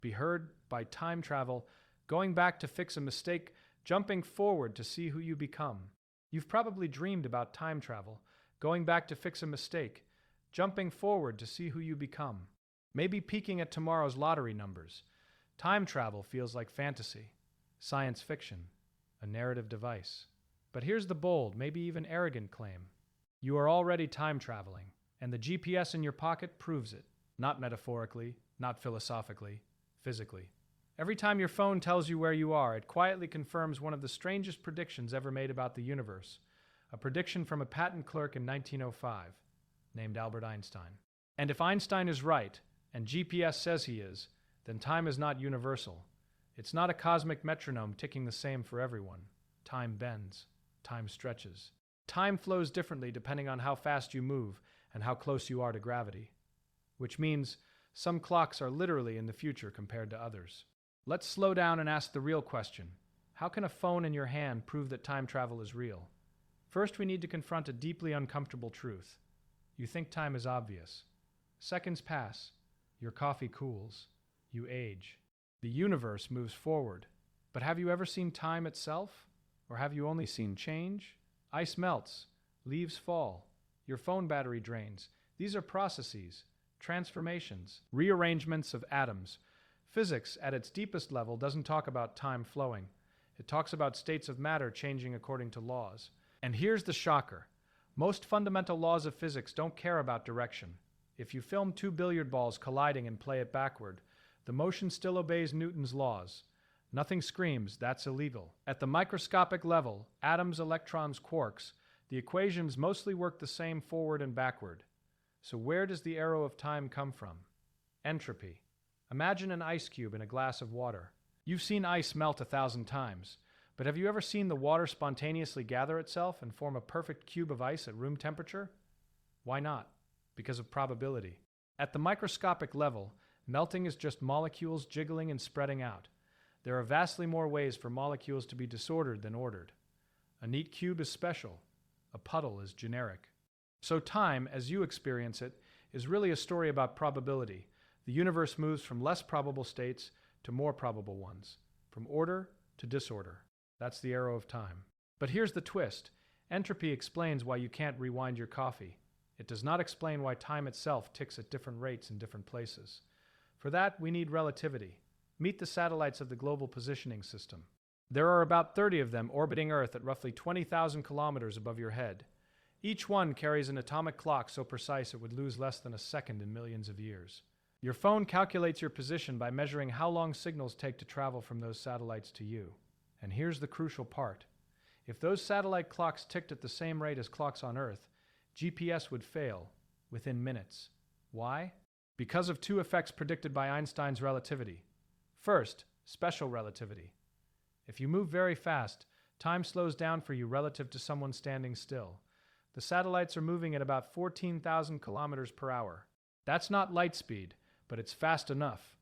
be heard by time travel, going back to fix a mistake, jumping forward to see who you become. You've probably dreamed about time travel, going back to fix a mistake, jumping forward to see who you become. Maybe peeking at tomorrow's lottery numbers. Time travel feels like fantasy, science fiction, a narrative device. But here's the bold, maybe even arrogant claim. You are already time traveling, and the GPS in your pocket proves it. Not metaphorically, not philosophically, physically. Every time your phone tells you where you are, it quietly confirms one of the strangest predictions ever made about the universe. A prediction from a patent clerk in 1905, named Albert Einstein. And if Einstein is right, and GPS says he is, then time is not universal. It's not a cosmic metronome ticking the same for everyone. Time bends. Time stretches. Time flows differently depending on how fast you move and how close you are to gravity. Which means some clocks are literally in the future compared to others. Let's slow down and ask the real question. How can a phone in your hand prove that time travel is real? First, we need to confront a deeply uncomfortable truth. You think time is obvious. Seconds pass. Your coffee cools. You age. The universe moves forward. But have you ever seen time itself? Or have you only seen change? Ice melts. Leaves fall. Your phone battery drains. These are processes, transformations, rearrangements of atoms. Physics, at its deepest level, doesn't talk about time flowing. It talks about states of matter changing according to laws. And here's the shocker. Most fundamental laws of physics don't care about direction. If you film two billiard balls colliding and play it backward, the motion still obeys Newton's laws. Nothing screams, that's illegal. At the microscopic level, atoms, electrons, quarks, the equations mostly work the same forward and backward. So where does the arrow of time come from? Entropy. Imagine an ice cube in a glass of water. You've seen ice melt 1,000 times, but have you ever seen the water spontaneously gather itself and form a perfect cube of ice at room temperature? Why not? Because of probability. At the microscopic level, melting is just molecules jiggling and spreading out. There are vastly more ways for molecules to be disordered than ordered. A neat cube is special. A puddle is generic. So time, as you experience it, is really a story about probability. The universe moves from less probable states to more probable ones, from order to disorder. That's the arrow of time. But here's the twist. Entropy explains why you can't rewind your coffee. It does not explain why time itself ticks at different rates in different places. For that, we need relativity. Meet the satellites of the Global Positioning System. There are about 30 of them orbiting Earth at roughly 20,000 kilometers above your head. Each one carries an atomic clock so precise it would lose less than a second in millions of years. Your phone calculates your position by measuring how long signals take to travel from those satellites to you. And here's the crucial part. If those satellite clocks ticked at the same rate as clocks on Earth, GPS would fail within minutes. Why? Because of two effects predicted by Einstein's relativity. First, special relativity. If you move very fast, time slows down for you relative to someone standing still. The satellites are moving at about 14,000 kilometers per hour. That's not light speed, but it's fast enough.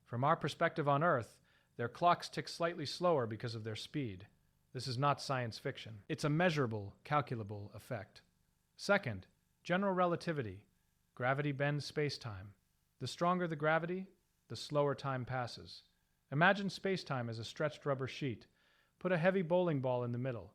From our perspective on Earth, their clocks tick slightly slower because of their speed. This is not science fiction. It's a measurable, calculable effect. Second, general relativity. Gravity bends space-time. The stronger the gravity, the slower time passes. Imagine space-time as a stretched rubber sheet. Put a heavy bowling ball in the middle.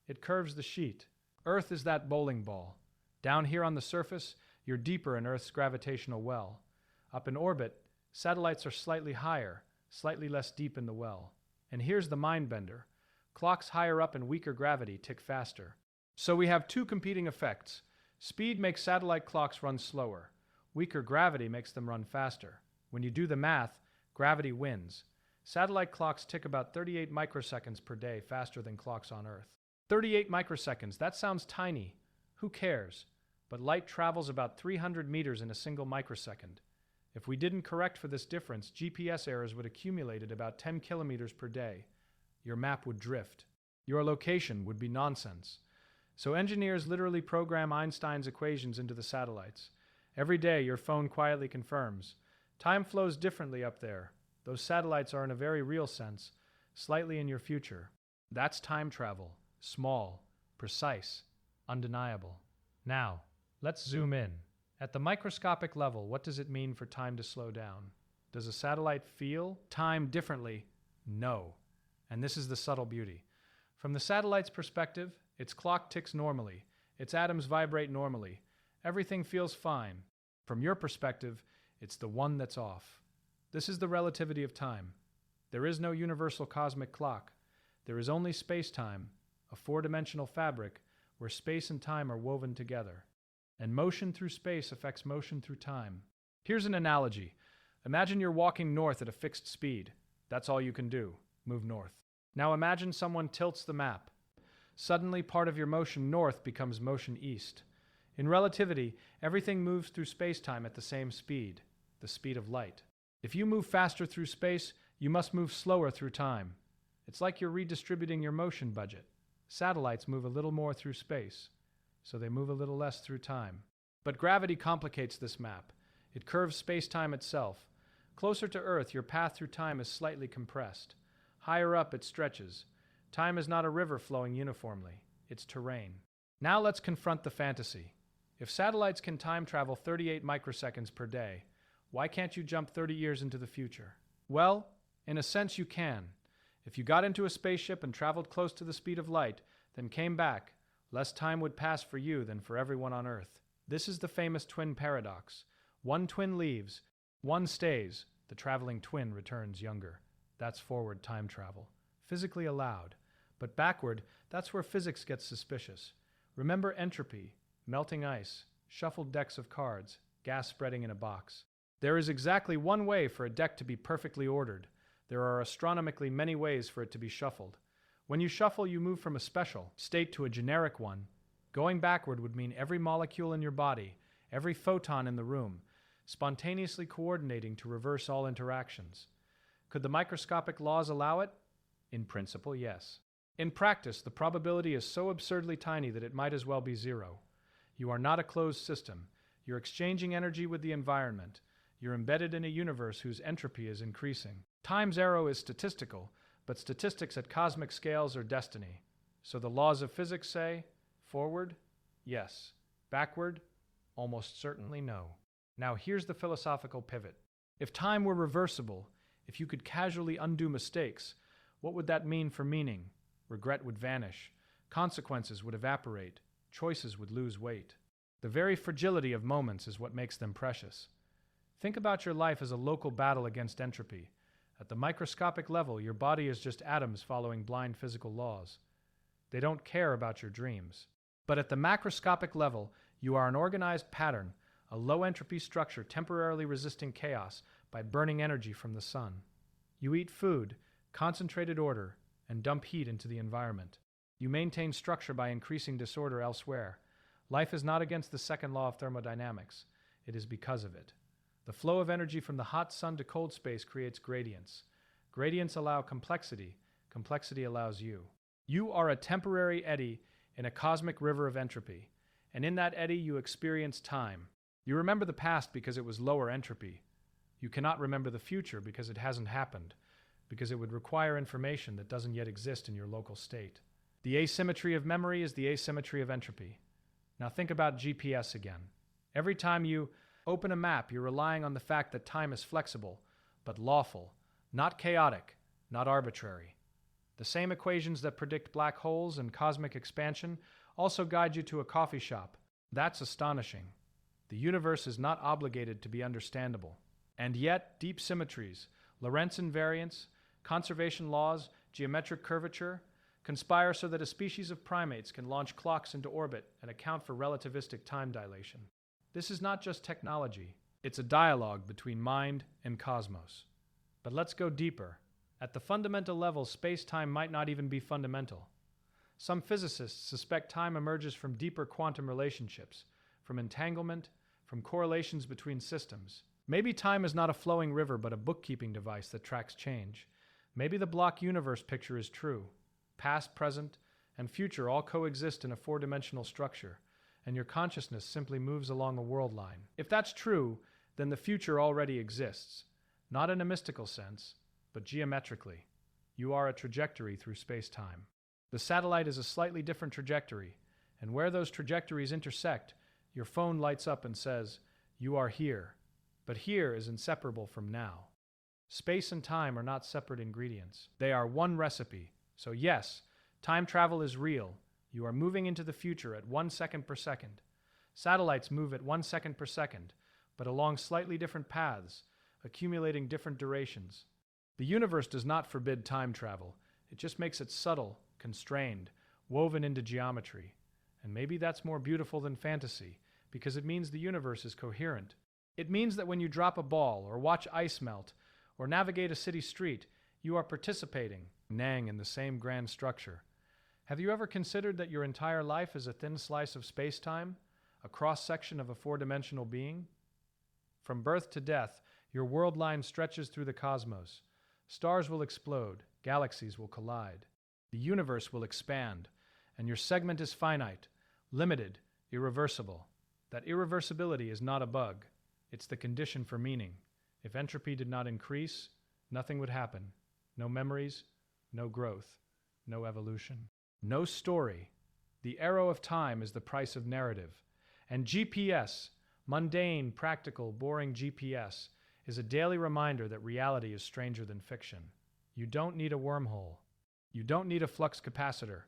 It curves the sheet. Earth is that bowling ball. Down here on the surface, you're deeper in Earth's gravitational well. Up in orbit, satellites are slightly higher, slightly less deep in the well. And here's the mind bender. Clocks higher up in weaker gravity tick faster. So we have two competing effects. Speed makes satellite clocks run slower. Weaker gravity makes them run faster. When you do the math, gravity wins. Satellite clocks tick about 38 microseconds per day faster than clocks on Earth. 38 microseconds, that sounds tiny. Who cares? But light travels about 300 meters in a single microsecond. If we didn't correct for this difference, GPS errors would accumulate at about 10 kilometers per day. Your map would drift. Your location would be nonsense. So engineers literally program Einstein's equations into the satellites. Every day, your phone quietly confirms. Time flows differently up there. Those satellites are, in a very real sense, slightly in your future. That's time travel. Small, precise, undeniable. Now, let's zoom in. At the microscopic level, what does it mean for time to slow down? Does a satellite feel time differently? No. And this is the subtle beauty. From the satellite's perspective, its clock ticks normally, its atoms vibrate normally, everything feels fine. From your perspective, it's the one that's off. This is the relativity of time. There is no universal cosmic clock. There is only space-time, a four-dimensional fabric where space and time are woven together. And motion through space affects motion through time. Here's an analogy. Imagine you're walking north at a fixed speed. That's all you can do. Move north. Now imagine someone tilts the map. Suddenly, part of your motion north becomes motion east. In relativity, everything moves through space-time at the same speed, the speed of light. If you move faster through space, you must move slower through time. It's like you're redistributing your motion budget. Satellites move a little more through space, so they move a little less through time. But gravity complicates this map. It curves space-time itself. Closer to Earth, your path through time is slightly compressed. Higher up, it stretches. Time is not a river flowing uniformly. It's terrain. Now let's confront the fantasy. If satellites can time travel 38 microseconds per day, why can't you jump 30 years into the future? Well, in a sense you can. If you got into a spaceship and traveled close to the speed of light, then came back, less time would pass for you than for everyone on Earth. This is the famous twin paradox. One twin leaves, one stays, the traveling twin returns younger. That's forward time travel. Physically allowed. But backward, that's where physics gets suspicious. Remember entropy, melting ice, shuffled decks of cards, gas spreading in a box. There is exactly one way for a deck to be perfectly ordered. There are astronomically many ways for it to be shuffled. When you shuffle, you move from a special state to a generic one. Going backward would mean every molecule in your body, every photon in the room, spontaneously coordinating to reverse all interactions. Could the microscopic laws allow it? In principle, yes. In practice, the probability is so absurdly tiny that it might as well be zero. You are not a closed system. You're exchanging energy with the environment. You're embedded in a universe whose entropy is increasing. Time's arrow is statistical, but statistics at cosmic scales are destiny. So the laws of physics say, forward, yes. Backward, almost certainly no. Now here's the philosophical pivot. If time were reversible, if you could casually undo mistakes, what would that mean for meaning? Regret would vanish. Consequences would evaporate. Choices would lose weight. The very fragility of moments is what makes them precious. Think about your life as a local battle against entropy. At the microscopic level, your body is just atoms following blind physical laws. They don't care about your dreams. But at the macroscopic level, you are an organized pattern, a low-entropy structure temporarily resisting chaos by burning energy from the sun. You eat food, concentrated order, and dump heat into the environment. You maintain structure by increasing disorder elsewhere. Life is not against the second law of thermodynamics. It is because of it. The flow of energy from the hot sun to cold space creates gradients. Gradients allow complexity. Complexity allows you. You are a temporary eddy in a cosmic river of entropy, and in that eddy you experience time. You remember the past because it was lower entropy. You cannot remember the future because it hasn't happened, because it would require information that doesn't yet exist in your local state. The asymmetry of memory is the asymmetry of entropy. Now think about GPS again. Every time you open a map, you're relying on the fact that time is flexible, but lawful, not chaotic, not arbitrary. The same equations that predict black holes and cosmic expansion also guide you to a coffee shop. That's astonishing. The universe is not obligated to be understandable. And yet, deep symmetries, Lorentz invariance, conservation laws, geometric curvature, conspire so that a species of primates can launch clocks into orbit and account for relativistic time dilation. This is not just technology. It's a dialogue between mind and cosmos. But let's go deeper. At the fundamental level, space-time might not even be fundamental. Some physicists suspect time emerges from deeper quantum relationships, from entanglement, from correlations between systems. Maybe time is not a flowing river but a bookkeeping device that tracks change. Maybe the block universe picture is true. Past, present, and future all coexist in a four-dimensional structure, and your consciousness simply moves along a world line. If that's true, then the future already exists, not in a mystical sense, but geometrically. You are a trajectory through space-time. The satellite is a slightly different trajectory, and where those trajectories intersect, your phone lights up and says, "You are here." But here is inseparable from now. Space and time are not separate ingredients. They are one recipe. So yes, time travel is real. You are moving into the future at 1 second per second. Satellites move at 1 second per second, but along slightly different paths, accumulating different durations. The universe does not forbid time travel. It just makes it subtle, constrained, woven into geometry. And maybe that's more beautiful than fantasy, because it means the universe is coherent. It means that when you drop a ball, or watch ice melt, or navigate a city street, you are participating, in the same grand structure. Have you ever considered that your entire life is a thin slice of space-time, a cross-section of a four-dimensional being? From birth to death, your world line stretches through the cosmos. Stars will explode, galaxies will collide. The universe will expand, and your segment is finite, limited, irreversible. That irreversibility is not a bug. It's the condition for meaning. If entropy did not increase, nothing would happen. No memories, no growth, no evolution. No story. The arrow of time is the price of narrative. And GPS, mundane, practical, boring GPS, is a daily reminder that reality is stranger than fiction. You don't need a wormhole. You don't need a flux capacitor.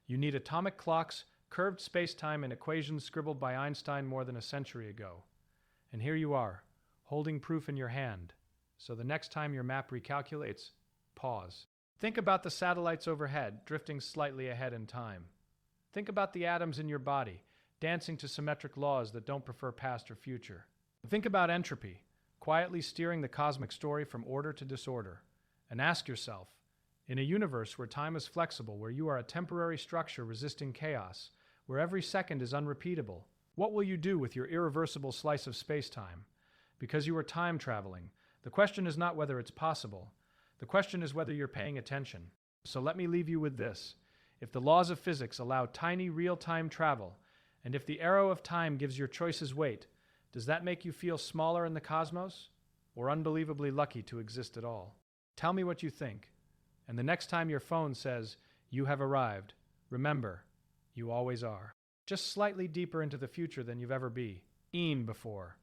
You need atomic clocks, curved space-time, and equations scribbled by Einstein more than a century ago. And here you are, holding proof in your hand. So the next time your map recalculates, pause. Think about the satellites overhead, drifting slightly ahead in time. Think about the atoms in your body, dancing to symmetric laws that don't prefer past or future. Think about entropy, quietly steering the cosmic story from order to disorder. And ask yourself, in a universe where time is flexible, where you are a temporary structure resisting chaos, where every second is unrepeatable, what will you do with your irreversible slice of space-time? Because you are time traveling, the question is not whether it's possible. The question is whether you're paying attention. So let me leave you with this. If the laws of physics allow tiny real-time travel, and if the arrow of time gives your choices weight, does that make you feel smaller in the cosmos, or unbelievably lucky to exist at all? Tell me what you think. And the next time your phone says, "You have arrived," remember, you always are. Just slightly deeper into the future than you've ever been before.